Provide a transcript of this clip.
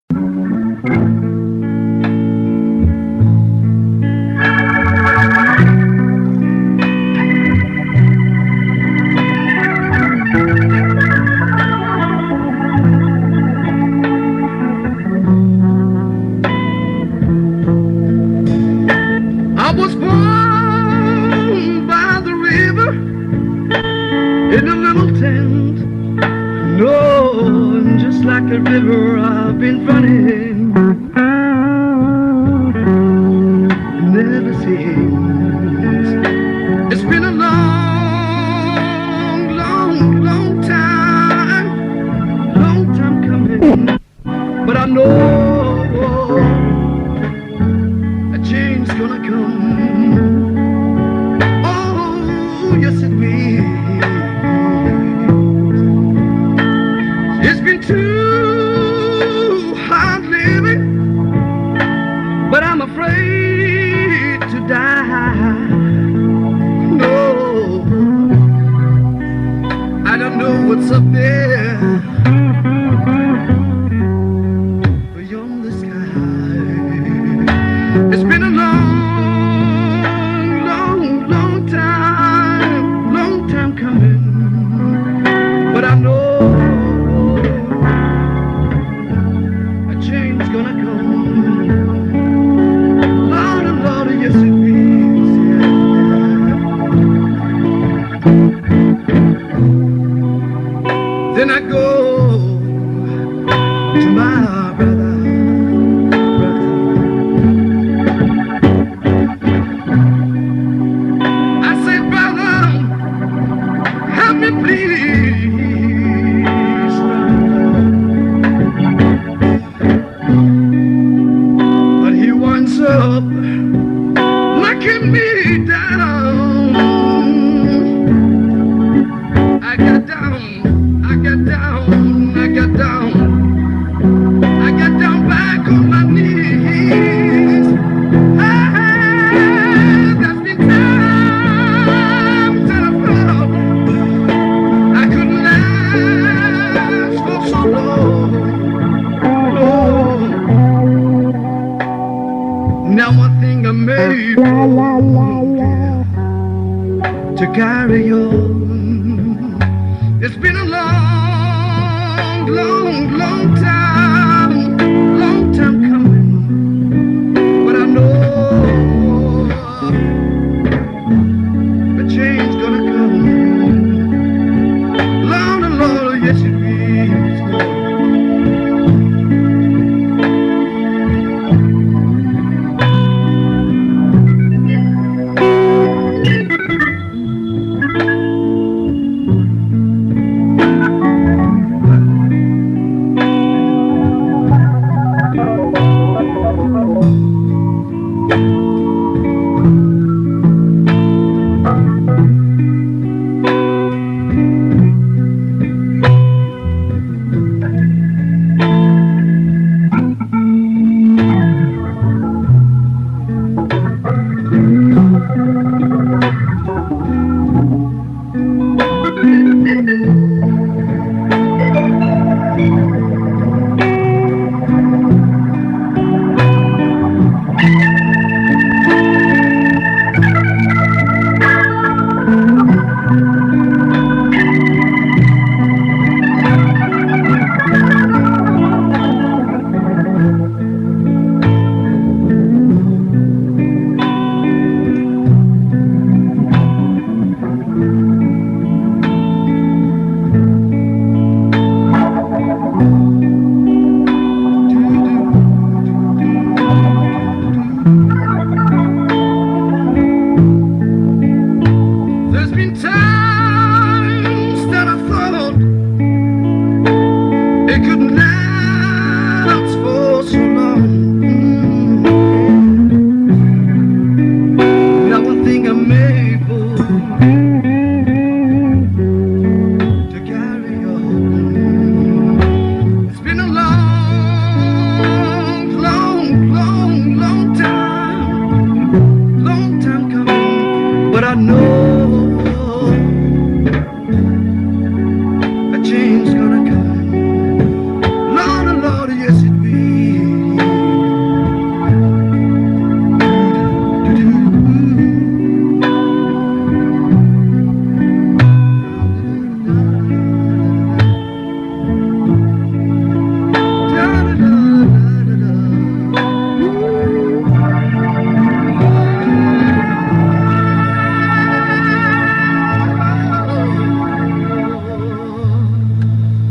I was born by the river in a little tent. No, and just like a river, I've been running never since. It's been a long, long, long time coming. But I know a change's gonna come. Oh, yes it will. It's been too hard living, but I'm afraid to die. No, I don't know what's up there beyond the sky. It's been a long time coming, but I know a change's gonna come. Lord, yes it is. Yeah. Then I go to my brother. I say, brother, help me please, but he winds up knocking me down. I got down, I got down, I got down, I got down back on my knees. There's been times that I felt I couldn't last for so long. Oh, now I think I may be to carry on.